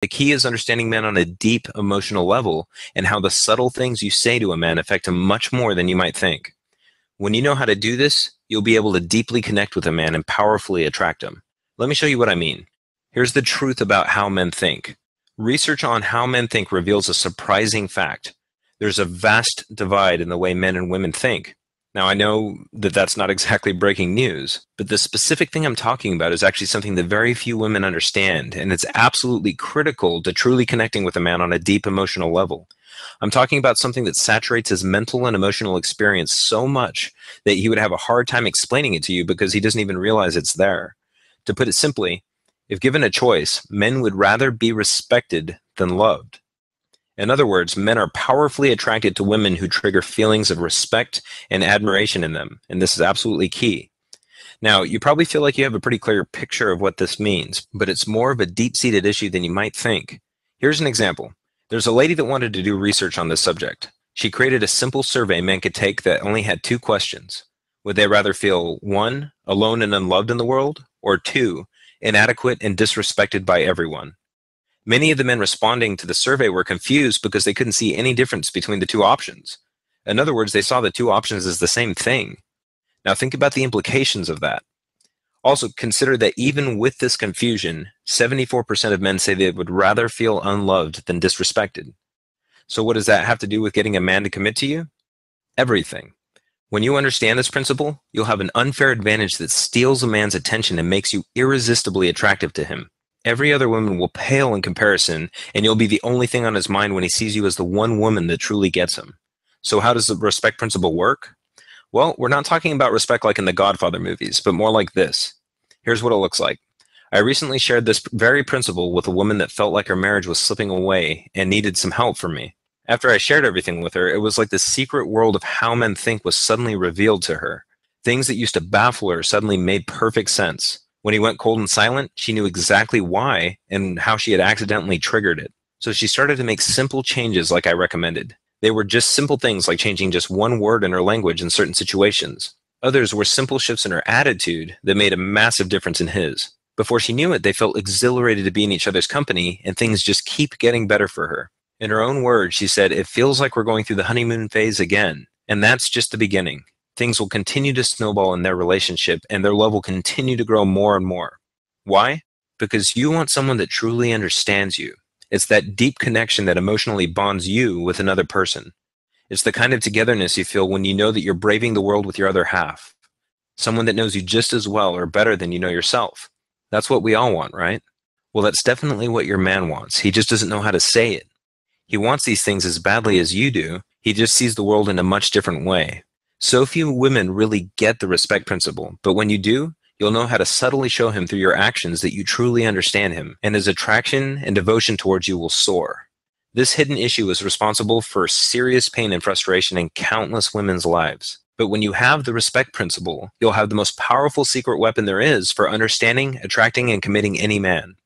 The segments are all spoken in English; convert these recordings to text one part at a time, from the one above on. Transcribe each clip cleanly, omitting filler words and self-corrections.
The key is understanding men on a deep emotional level and how the subtle things you say to a man affect him much more than you might think. When you know how to do this, you'll be able to deeply connect with a man and powerfully attract him. Let me show you what I mean. Here's the truth about how men think. Research on how men think reveals a surprising fact. There's a vast divide in the way men and women think. Now, I know that that's not exactly breaking news, but the specific thing I'm talking about is actually something that very few women understand, and it's absolutely critical to truly connecting with a man on a deep emotional level. I'm talking about something that saturates his mental and emotional experience so much that he would have a hard time explaining it to you because he doesn't even realize it's there. To put it simply, if given a choice, men would rather be respected than loved. In other words, men are powerfully attracted to women who trigger feelings of respect and admiration in them, and this is absolutely key. Now, you probably feel like you have a pretty clear picture of what this means, but it's more of a deep-seated issue than you might think. Here's an example. There's a lady that wanted to do research on this subject. She created a simple survey men could take that only had 2 questions. Would they rather feel 1, alone and unloved in the world, or 2, inadequate and disrespected by everyone? Many of the men responding to the survey were confused because they couldn't see any difference between the 2 options. In other words, they saw the 2 options as the same thing. Now think about the implications of that. Also, consider that even with this confusion, 74% of men say they would rather feel unloved than disrespected. So what does that have to do with getting a man to commit to you? Everything. When you understand this principle, you'll have an unfair advantage that steals a man's attention and makes you irresistibly attractive to him. Every other woman will pale in comparison, and you'll be the only thing on his mind when he sees you as the one woman that truly gets him. So how does the respect principle work? Well, we're not talking about respect like in the Godfather movies, but more like this. Here's what it looks like. I recently shared this very principle with a woman that felt like her marriage was slipping away and needed some help from me. After I shared everything with her, it was like the secret world of how men think was suddenly revealed to her. Things that used to baffle her suddenly made perfect sense. When he went cold and silent, she knew exactly why and how she had accidentally triggered it. So she started to make simple changes like I recommended. They were just simple things like changing just one word in her language in certain situations. Others were simple shifts in her attitude that made a massive difference in his. Before she knew it, they felt exhilarated to be in each other's company, and things just keep getting better for her. In her own words, she said, "It feels like we're going through the honeymoon phase again." And that's just the beginning. Things will continue to snowball in their relationship, and their love will continue to grow more and more. Why? Because you want someone that truly understands you. It's that deep connection that emotionally bonds you with another person. It's the kind of togetherness you feel when you know that you're braving the world with your other half. Someone that knows you just as well or better than you know yourself. That's what we all want, right? Well, that's definitely what your man wants. He just doesn't know how to say it. He wants these things as badly as you do. He just sees the world in a much different way. So few women really get the respect principle, but when you do, you'll know how to subtly show him through your actions that you truly understand him, and his attraction and devotion towards you will soar. This hidden issue is responsible for serious pain and frustration in countless women's lives. But when you have the respect principle, you'll have the most powerful secret weapon there is for understanding, attracting, and committing any man.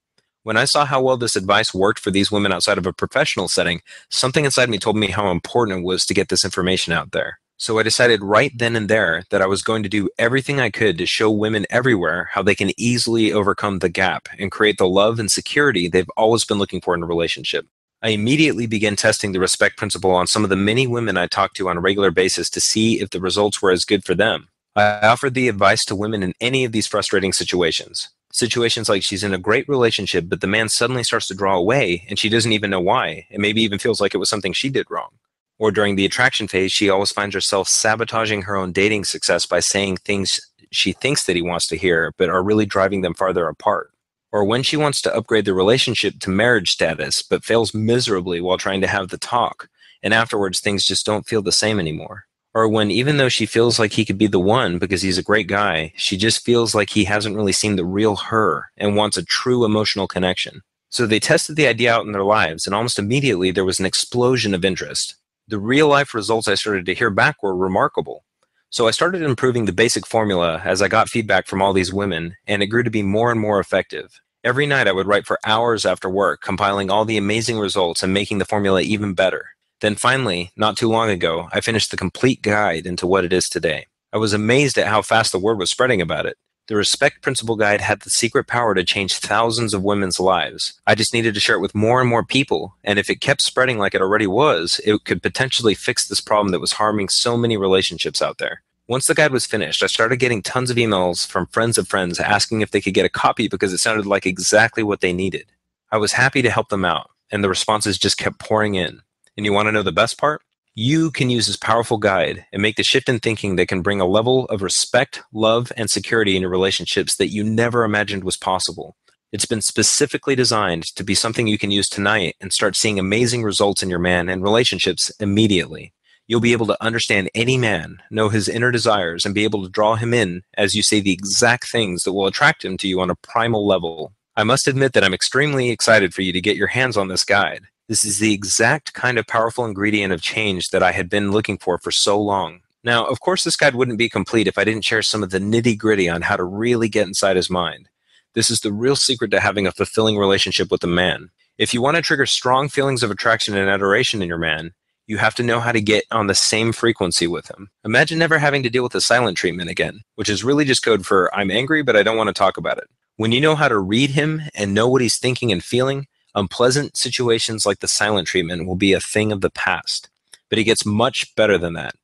When I saw how well this advice worked for these women outside of a professional setting, something inside me told me how important it was to get this information out there. So I decided right then and there that I was going to do everything I could to show women everywhere how they can easily overcome the gap and create the love and security they've always been looking for in a relationship. I immediately began testing the respect principle on some of the many women I talked to on a regular basis to see if the results were as good for them. I offered the advice to women in any of these frustrating situations. Situations like she's in a great relationship, but the man suddenly starts to draw away and she doesn't even know why, and maybe even feels like it was something she did wrong. Or during the attraction phase, she always finds herself sabotaging her own dating success by saying things she thinks that he wants to hear, but are really driving them farther apart. Or when she wants to upgrade the relationship to marriage status, but fails miserably while trying to have the talk, and afterwards things just don't feel the same anymore. Or when, even though she feels like he could be the one because he's a great guy, she just feels like he hasn't really seen the real her and wants a true emotional connection. So they tested the idea out in their lives, and almost immediately there was an explosion of interest. The real-life results I started to hear back were remarkable. So I started improving the basic formula as I got feedback from all these women, and it grew to be more and more effective. Every night I would write for hours after work, compiling all the amazing results and making the formula even better. Then finally, not too long ago, I finished the complete guide into what it is today. I was amazed at how fast the word was spreading about it. The Respect Principle Guide had the secret power to change thousands of women's lives. I just needed to share it with more and more people, and if it kept spreading like it already was, it could potentially fix this problem that was harming so many relationships out there. Once the guide was finished, I started getting tons of emails from friends of friends asking if they could get a copy because it sounded like exactly what they needed. I was happy to help them out, and the responses just kept pouring in. And you want to know the best part? You can use this powerful guide and make the shift in thinking that can bring a level of respect, love, and security in your relationships that you never imagined was possible. It's been specifically designed to be something you can use tonight and start seeing amazing results in your man and relationships immediately. You'll be able to understand any man, know his inner desires, and be able to draw him in as you say the exact things that will attract him to you on a primal level. I must admit that I'm extremely excited for you to get your hands on this guide. This is the exact kind of powerful ingredient of change that I had been looking for so long. Now, of course, this guide wouldn't be complete if I didn't share some of the nitty-gritty on how to really get inside his mind. This is the real secret to having a fulfilling relationship with a man. If you want to trigger strong feelings of attraction and adoration in your man, you have to know how to get on the same frequency with him. Imagine never having to deal with the silent treatment again, which is really just code for I'm angry, but I don't want to talk about it. When you know how to read him and know what he's thinking and feeling, unpleasant situations like the silent treatment will be a thing of the past. But he gets much better than that.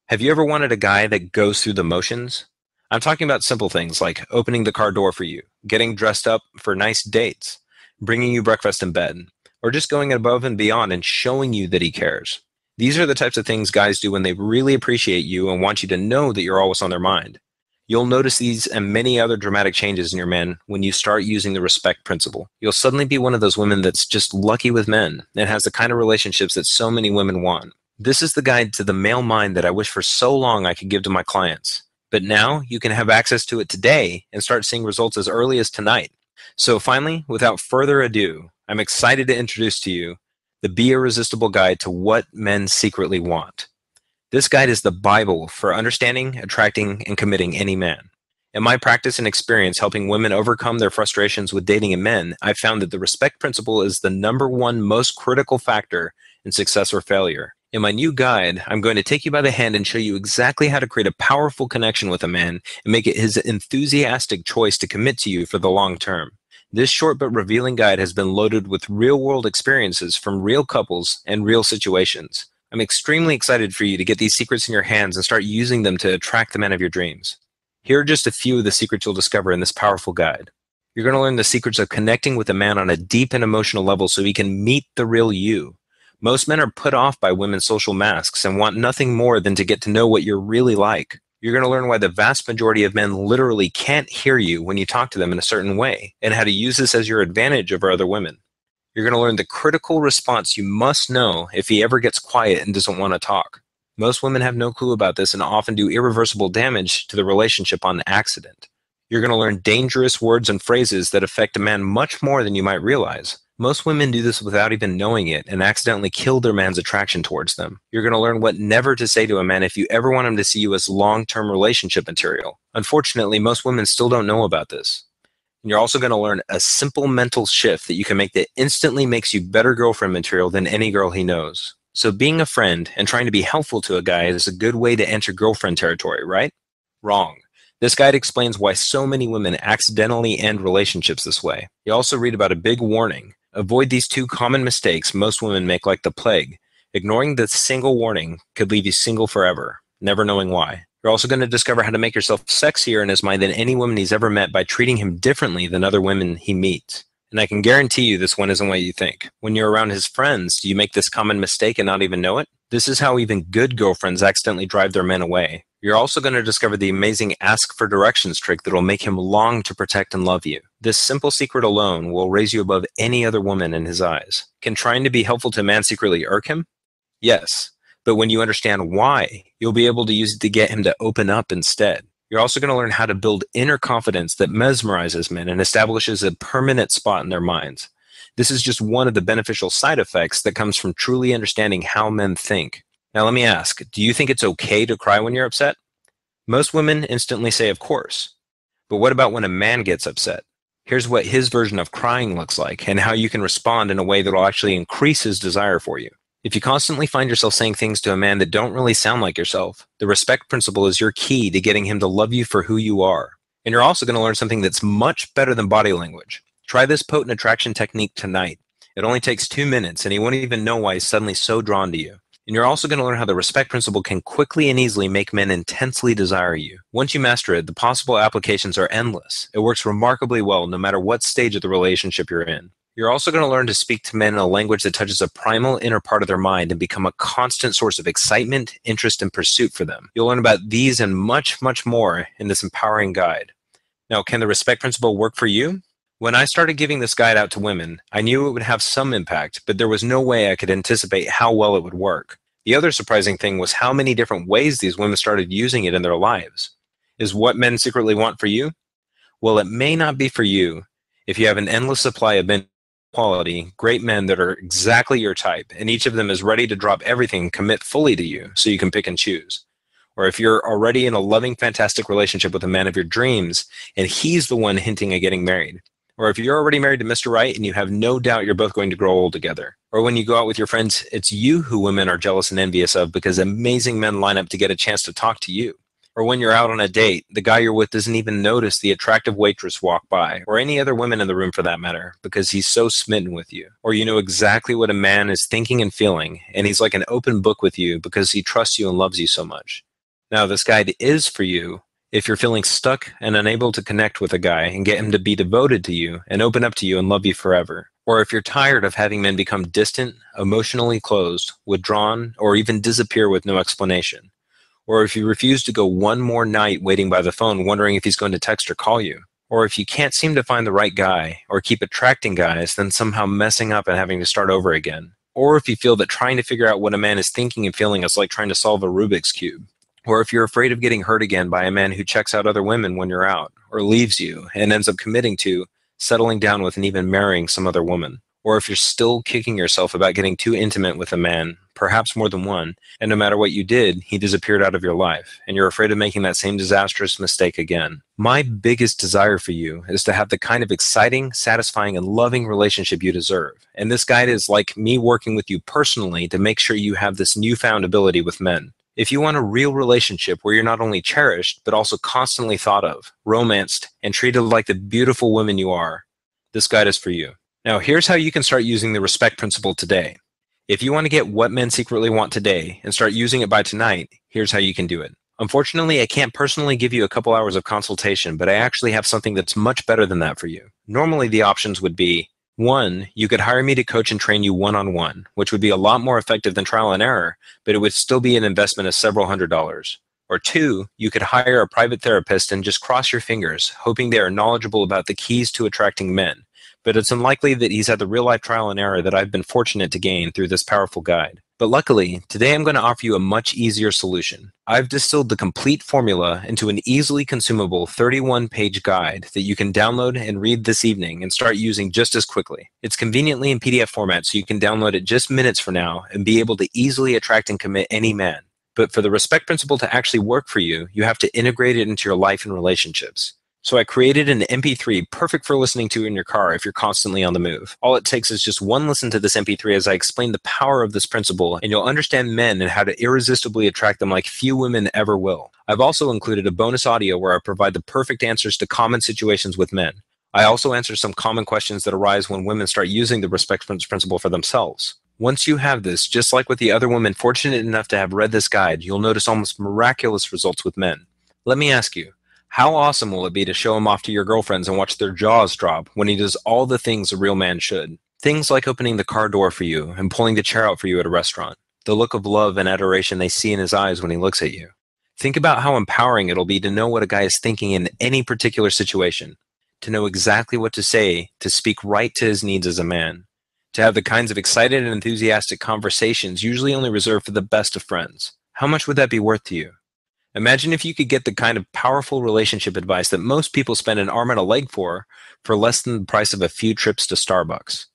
Have you ever wanted a guy that goes through the motions? I'm talking about simple things like opening the car door for you, getting dressed up for nice dates, bringing you breakfast in bed, or just going above and beyond and showing you that he cares. These are the types of things guys do when they really appreciate you and want you to know that you're always on their mind. You'll notice these and many other dramatic changes in your man when you start using the respect principle. You'll suddenly be one of those women that's just lucky with men and has the kind of relationships that so many women want. This is the guide to the male mind that I wish for so long I could give to my clients. But now you can have access to it today and start seeing results as early as tonight. So finally, without further ado, I'm excited to introduce to you the Be Irresistible Guide to What Men Secretly Want. This guide is the Bible for understanding, attracting, and committing any man. In my practice and experience helping women overcome their frustrations with dating and men, I've found that the respect principle is the #1 most critical factor in success or failure. In my new guide, I'm going to take you by the hand and show you exactly how to create a powerful connection with a man and make it his enthusiastic choice to commit to you for the long term. This short but revealing guide has been loaded with real-world experiences from real couples and real situations. I'm extremely excited for you to get these secrets in your hands and start using them to attract the man of your dreams. Here are just a few of the secrets you'll discover in this powerful guide. You're going to learn the secrets of connecting with a man on a deep and emotional level so he can meet the real you. Most men are put off by women's social masks and want nothing more than to get to know what you're really like. You're going to learn why the vast majority of men literally can't hear you when you talk to them in a certain way, and how to use this as your advantage over other women. You're going to learn the critical response you must know if he ever gets quiet and doesn't want to talk. Most women have no clue about this and often do irreversible damage to the relationship on accident. You're going to learn dangerous words and phrases that affect a man much more than you might realize. Most women do this without even knowing it and accidentally kill their man's attraction towards them. You're going to learn what never to say to a man if you ever want him to see you as long-term relationship material. Unfortunately, most women still don't know about this. And you're also going to learn a simple mental shift that you can make that instantly makes you better girlfriend material than any girl he knows. So being a friend and trying to be helpful to a guy is a good way to enter girlfriend territory, right? Wrong. This guide explains why so many women accidentally end relationships this way. You also read about a big warning. Avoid these 2 common mistakes most women make like the plague. Ignoring the single warning could leave you single forever, never knowing why. You're also going to discover how to make yourself sexier in his mind than any woman he's ever met by treating him differently than other women he meets. And I can guarantee you this one isn't what you think. When you're around his friends, do you make this common mistake and not even know it? This is how even good girlfriends accidentally drive their men away. You're also going to discover the amazing ask for directions trick that will make him long to protect and love you. This simple secret alone will raise you above any other woman in his eyes. Can trying to be helpful to a man secretly irk him? Yes. But when you understand why, you'll be able to use it to get him to open up instead. You're also going to learn how to build inner confidence that mesmerizes men and establishes a permanent spot in their minds. This is just one of the beneficial side effects that comes from truly understanding how men think. Now let me ask, do you think it's okay to cry when you're upset? Most women instantly say, of course. But what about when a man gets upset? Here's what his version of crying looks like and how you can respond in a way that will actually increase his desire for you. If you constantly find yourself saying things to a man that don't really sound like yourself, the respect principle is your key to getting him to love you for who you are. And you're also going to learn something that's much better than body language. Try this potent attraction technique tonight. It only takes 2 minutes, and he won't even know why he's suddenly so drawn to you. And you're also going to learn how the respect principle can quickly and easily make men intensely desire you. Once you master it, the possible applications are endless. It works remarkably well no matter what stage of the relationship you're in. You're also going to learn to speak to men in a language that touches a primal inner part of their mind and become a constant source of excitement, interest, and pursuit for them. You'll learn about these and much, much more in this empowering guide. Now, can the respect principle work for you? When I started giving this guide out to women, I knew it would have some impact, but there was no way I could anticipate how well it would work. The other surprising thing was how many different ways these women started using it in their lives. Is what men secretly want for you? Well, it may not be for you if you have an endless supply of men quality, great men that are exactly your type, and each of them is ready to drop everything and commit fully to you so you can pick and choose. Or if you're already in a loving, fantastic relationship with a man of your dreams, and he's the one hinting at getting married. Or if you're already married to Mr. Right and you have no doubt you're both going to grow old together. Or when you go out with your friends, it's you who women are jealous and envious of because amazing men line up to get a chance to talk to you. Or when you're out on a date, the guy you're with doesn't even notice the attractive waitress walk by, or any other women in the room for that matter, because he's so smitten with you. Or you know exactly what a man is thinking and feeling, and he's like an open book with you because he trusts you and loves you so much. Now, this guide is for you if you're feeling stuck and unable to connect with a guy and get him to be devoted to you and open up to you and love you forever. Or if you're tired of having men become distant, emotionally closed, withdrawn, or even disappear with no explanation. Or if you refuse to go one more night waiting by the phone wondering if he's going to text or call you. Or if you can't seem to find the right guy or keep attracting guys, then somehow messing up and having to start over again. Or if you feel that trying to figure out what a man is thinking and feeling is like trying to solve a Rubik's Cube. Or if you're afraid of getting hurt again by a man who checks out other women when you're out, or leaves you and ends up committing to, settling down with, and even marrying some other woman. Or if you're still kicking yourself about getting too intimate with a man, perhaps more than one, and no matter what you did, he disappeared out of your life, and you're afraid of making that same disastrous mistake again. My biggest desire for you is to have the kind of exciting, satisfying, and loving relationship you deserve. And this guide is like me working with you personally to make sure you have this newfound ability with men. If you want a real relationship where you're not only cherished, but also constantly thought of, romanced, and treated like the beautiful woman you are, this guide is for you. Now, here's how you can start using the respect principle today. If you want to get what men secretly want today and start using it by tonight, here's how you can do it. Unfortunately, I can't personally give you a couple hours of consultation, but I actually have something that's much better than that for you. Normally, the options would be, 1, you could hire me to coach and train you one-on-one, which would be a lot more effective than trial and error, but it would still be an investment of several $100s. Or 2, you could hire a private therapist and just cross your fingers, hoping they are knowledgeable about the keys to attracting men. But it's unlikely that he's had the real-life trial and error that I've been fortunate to gain through this powerful guide. But luckily, today I'm going to offer you a much easier solution. I've distilled the complete formula into an easily consumable 31-page guide that you can download and read this evening and start using just as quickly. It's conveniently in PDF format, so you can download it just minutes from now and be able to easily attract and commit any man. But for the respect principle to actually work for you, you have to integrate it into your life and relationships. So I created an MP3 perfect for listening to in your car if you're constantly on the move. All it takes is just one listen to this MP3 as I explain the power of this principle, and you'll understand men and how to irresistibly attract them like few women ever will. I've also included a bonus audio where I provide the perfect answers to common situations with men. I also answer some common questions that arise when women start using the respect principle for themselves. Once you have this, just like with the other women fortunate enough to have read this guide, you'll notice almost miraculous results with men. Let me ask you, how awesome will it be to show him off to your girlfriends and watch their jaws drop when he does all the things a real man should? Things like opening the car door for you and pulling the chair out for you at a restaurant. The look of love and adoration they see in his eyes when he looks at you. Think about how empowering it'll be to know what a guy is thinking in any particular situation. To know exactly what to say, to speak right to his needs as a man. To have the kinds of excited and enthusiastic conversations usually only reserved for the best of friends. How much would that be worth to you? Imagine if you could get the kind of powerful relationship advice that most people spend an arm and a leg for less than the price of a few trips to Starbucks.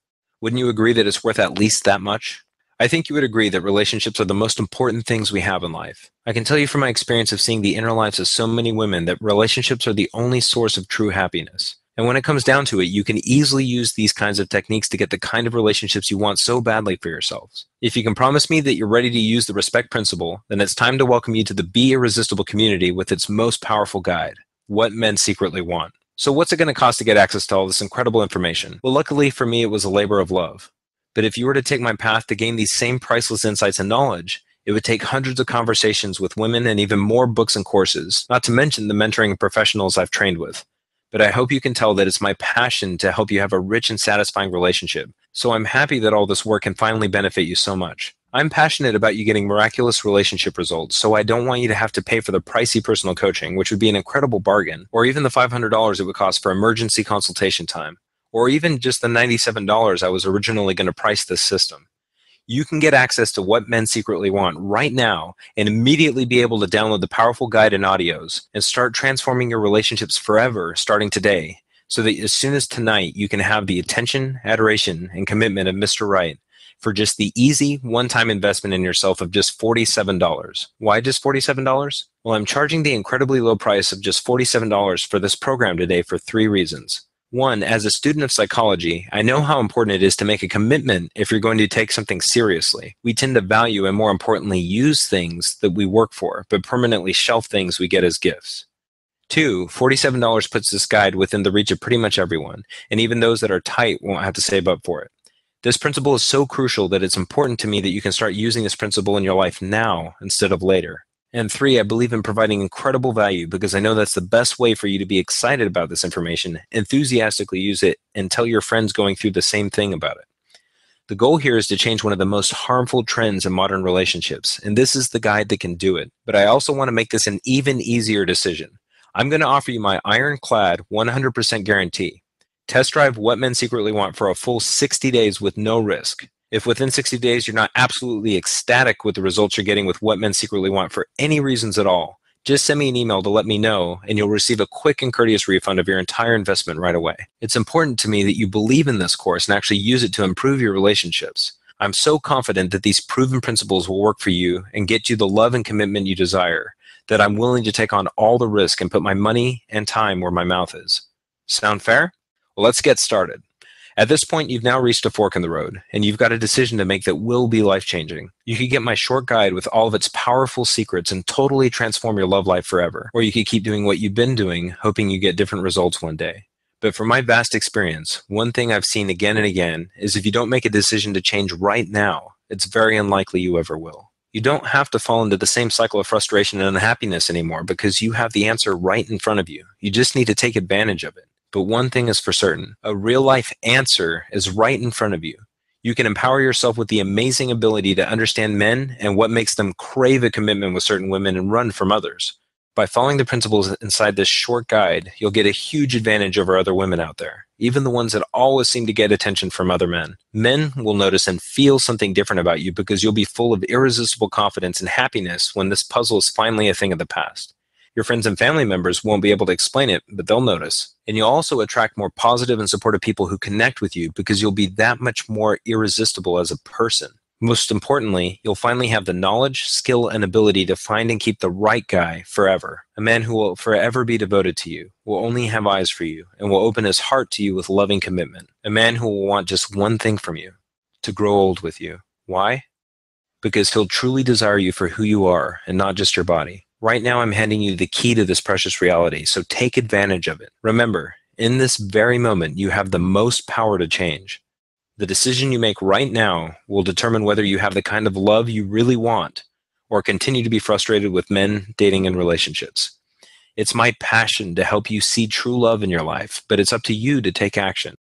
Wouldn't you agree that it's worth at least that much? I think you would agree that relationships are the most important things we have in life. I can tell you from my experience of seeing the inner lives of so many women that relationships are the only source of true happiness. And when it comes down to it, you can easily use these kinds of techniques to get the kind of relationships you want so badly for yourselves. If you can promise me that you're ready to use the respect principle, then it's time to welcome you to the Be Irresistible community with its most powerful guide. What Men Secretly Want. So what's it going to cost to get access to all this incredible information? Well, luckily for me, it was a labor of love. But if you were to take my path to gain these same priceless insights and knowledge, it would take hundreds of conversations with women and even more books and courses, not to mention the mentoring professionals I've trained with. But I hope you can tell that it's my passion to help you have a rich and satisfying relationship. So I'm happy that all this work can finally benefit you so much. I'm passionate about you getting miraculous relationship results, so I don't want you to have to pay for the pricey personal coaching, which would be an incredible bargain, or even the $500 it would cost for emergency consultation time, or even just the $97 I was originally going to price this system. You can get access to What Men Secretly Want right now and immediately be able to download the powerful guide and audios and start transforming your relationships forever starting today, so that as soon as tonight you can have the attention, adoration, and commitment of Mr. Right for just the easy one-time investment in yourself of just $47. Why just $47? Well, I'm charging the incredibly low price of just $47 for this program today for 3 reasons. One, as a student of psychology, I know how important it is to make a commitment if you're going to take something seriously. We tend to value and, more importantly, use things that we work for, but permanently shelf things we get as gifts. 2, $47 puts this guide within the reach of pretty much everyone, and even those that are tight won't have to save up for it. This principle is so crucial that it's important to me that you can start using this principle in your life now instead of later. And 3, I believe in providing incredible value because I know that's the best way for you to be excited about this information, enthusiastically use it, and tell your friends going through the same thing about it. The goal here is to change one of the most harmful trends in modern relationships, and this is the guide that can do it. But I also want to make this an even easier decision. I'm going to offer you my ironclad 100% guarantee. Test drive What Men Secretly Want for a full 60 days with no risk. If within 60 days you're not absolutely ecstatic with the results you're getting with What Men Secretly Want for any reasons at all, just send me an email to let me know and you'll receive a quick and courteous refund of your entire investment right away. It's important to me that you believe in this course and actually use it to improve your relationships. I'm so confident that these proven principles will work for you and get you the love and commitment you desire, that I'm willing to take on all the risk and put my money and time where my mouth is. Sound fair? Well, let's get started. At this point, you've now reached a fork in the road, and you've got a decision to make that will be life-changing. You could get my short guide with all of its powerful secrets and totally transform your love life forever. Or you could keep doing what you've been doing, hoping you get different results one day. But from my vast experience, one thing I've seen again and again is if you don't make a decision to change right now, it's very unlikely you ever will. You don't have to fall into the same cycle of frustration and unhappiness anymore because you have the answer right in front of you. You just need to take advantage of it. But one thing is for certain, a real-life answer is right in front of you. You can empower yourself with the amazing ability to understand men and what makes them crave a commitment with certain women and run from others. By following the principles inside this short guide, you'll get a huge advantage over other women out there, even the ones that always seem to get attention from other men. Men will notice and feel something different about you because you'll be full of irresistible confidence and happiness when this puzzle is finally a thing of the past. Your friends and family members won't be able to explain it, but they'll notice. And you'll also attract more positive and supportive people who connect with you because you'll be that much more irresistible as a person. Most importantly, you'll finally have the knowledge, skill, and ability to find and keep the right guy forever. A man who will forever be devoted to you, will only have eyes for you, and will open his heart to you with loving commitment. A man who will want just one thing from you, to grow old with you. Why? Because he'll truly desire you for who you are and not just your body. Right now, I'm handing you the key to this precious reality, so take advantage of it. Remember, in this very moment, you have the most power to change. The decision you make right now will determine whether you have the kind of love you really want or continue to be frustrated with men, dating, and relationships. It's my passion to help you see true love in your life, but it's up to you to take action.